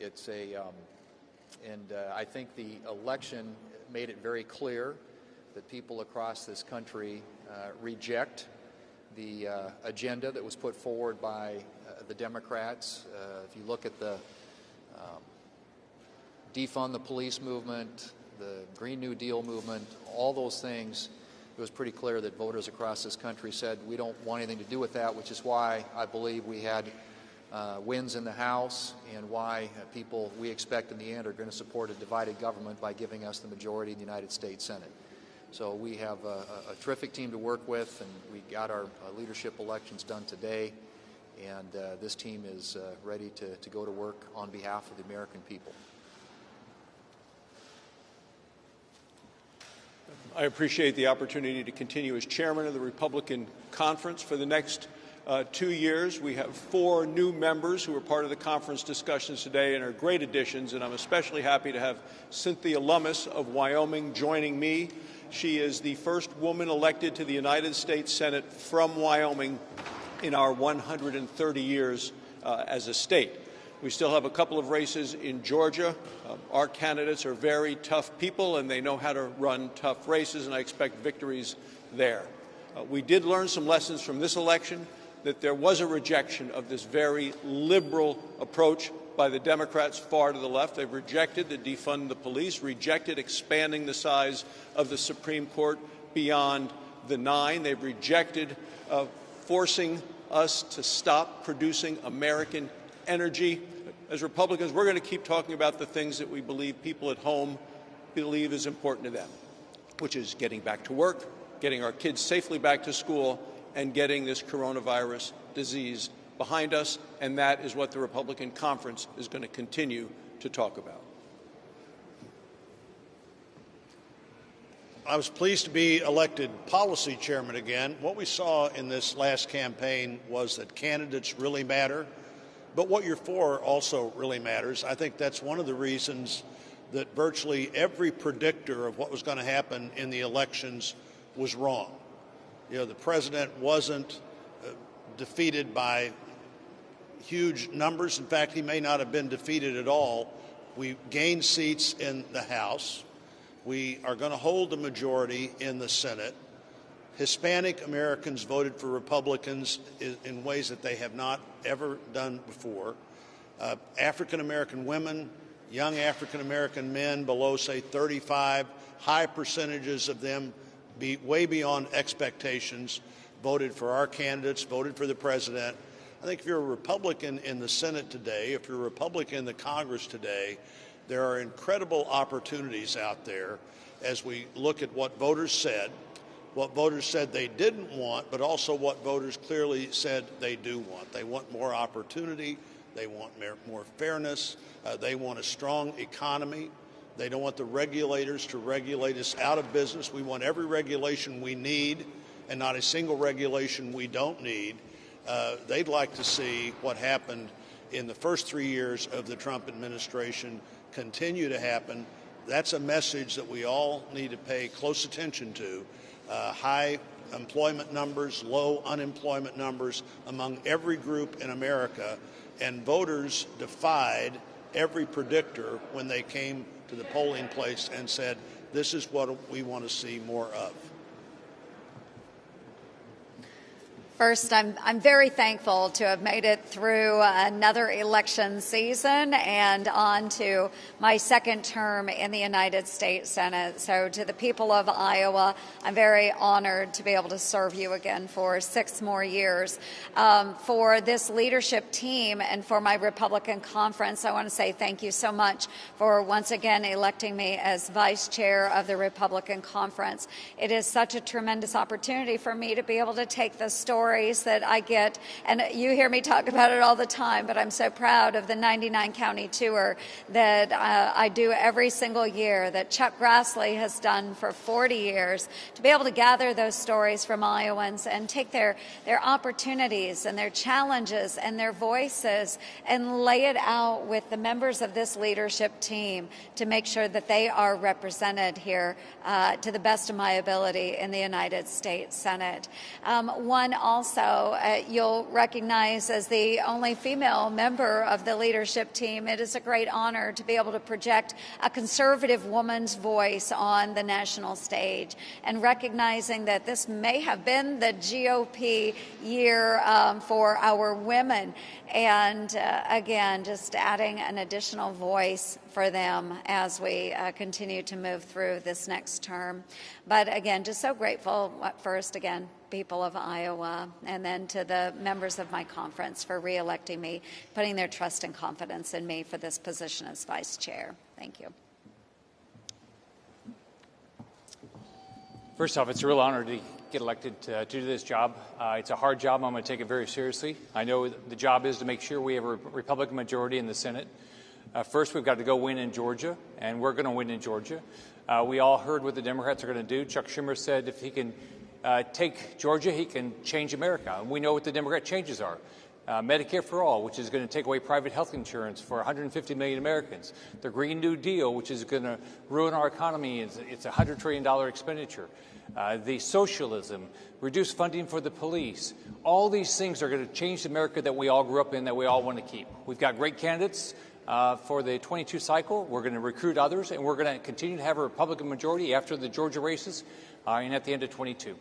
It's I think the election made it very clear that people across this country reject the agenda that was put forward by the Democrats. If you look at the defund the police movement, the Green New Deal movement, all those things, it was pretty clear that voters across this country said we don't want anything to do with that, which is why I believe we had wins in the House and why people we expect in the end are going to support a divided government by giving us the majority in the United States Senate. So we have a terrific team to work with, and we got our leadership elections done today, and this team is ready to go to work on behalf of the American people. I appreciate the opportunity to continue as chairman of the Republican Conference for the next 2 years. We have 4 new members who are part of the conference discussions today and are great additions, and I'm especially happy to have Cynthia Lummis of Wyoming joining me. She is the first woman elected to the United States Senate from Wyoming in our 130 years as a state. We still have a couple of races in Georgia. Our candidates are very tough people, and they know how to run tough races, and I expect victories there. We did learn some lessons from this election, that there was a rejection of this very liberal approach by the Democrats far to the left. They've rejected the defund the police, rejected expanding the size of the Supreme Court beyond the 9. They've rejected forcing us to stop producing American energy. As Republicans, we're going to keep talking about the things that we believe people at home believe is important to them, which is getting back to work, getting our kids safely back to school, and getting this coronavirus disease behind us, and that is what the Republican Conference is going to continue to talk about. I was pleased to be elected policy chairman again. What we saw in this last campaign was that candidates really matter, but what you're for also really matters. I think that's one of the reasons that virtually every predictor of what was going to happen in the elections was wrong. You know, the president wasn't defeated by huge numbers. In fact, he may not have been defeated at all. We gained seats in the House. We are going to hold the majority in the Senate. Hispanic Americans voted for Republicans in ways that they have not ever done before. African American women, young African American men below, say, 35, high percentages of them way beyond expectations, voted for our candidates, voted for the president. I think if you're a Republican in the Senate today, if you're a Republican in the Congress today, there are incredible opportunities out there as we look at what voters said they didn't want, but also what voters clearly said they do want. They want more opportunity. They want more fairness. They want a strong economy. They don't want the regulators to regulate us out of business. We want every regulation we need and not a single regulation we don't need. They'd like to see what happened in the first 3 years of the Trump administration continue to happen. That's a message that we all need to pay close attention to. High employment numbers, low unemployment numbers among every group in America, and voters defied every predictor when they came to the polling place and said, this is what we want to see more of. First, I'm very thankful to have made it through another election season and on to my second term in the United States Senate. So to the people of Iowa, I'm very honored to be able to serve you again for 6 more years. For this leadership team and for my Republican conference, I want to say thank you so much for once again electing me as vice chair of the Republican conference. It is such a tremendous opportunity for me to be able to take the story that I get, and you hear me talk about it all the time, but I'm so proud of the 99 county tour that I do every single year, that Chuck Grassley has done for 40 years, to be able to gather those stories from Iowans and take their opportunities and their challenges and their voices and lay it out with the members of this leadership team to make sure that they are represented here to the best of my ability in the United States Senate. One also also, you'll recognize as the only female member of the leadership team, it is a great honor to be able to project a conservative woman's voice on the national stage, and recognizing that this may have been the GOP year for our women. And again, just adding an additional voice for them as we continue to move through this next term. But again, just so grateful, first, again, people of Iowa, and then to the members of my conference for re-electing me, putting their trust and confidence in me for this position as vice chair. Thank you. First off, it's a real honor to get elected to do this job. It's a hard job. I'm going to take it very seriously. I know the job is to make sure we have a Republican majority in the Senate. First, we've got to go win in Georgia, and we're going to win in Georgia. We all heard what the Democrats are going to do. Chuck Schumer said if he can take Georgia, he can change America. And we know what the Democrat changes are. Medicare for All, which is going to take away private health insurance for 150 million Americans. The Green New Deal, which is going to ruin our economy. It's a $100 trillion expenditure. The socialism, reduce funding for the police. All these things are going to change the America that we all grew up in, that we all want to keep. We've got great candidates for the 22 cycle. We're going to recruit others, and we're going to continue to have a Republican majority after the Georgia races and at the end of 22.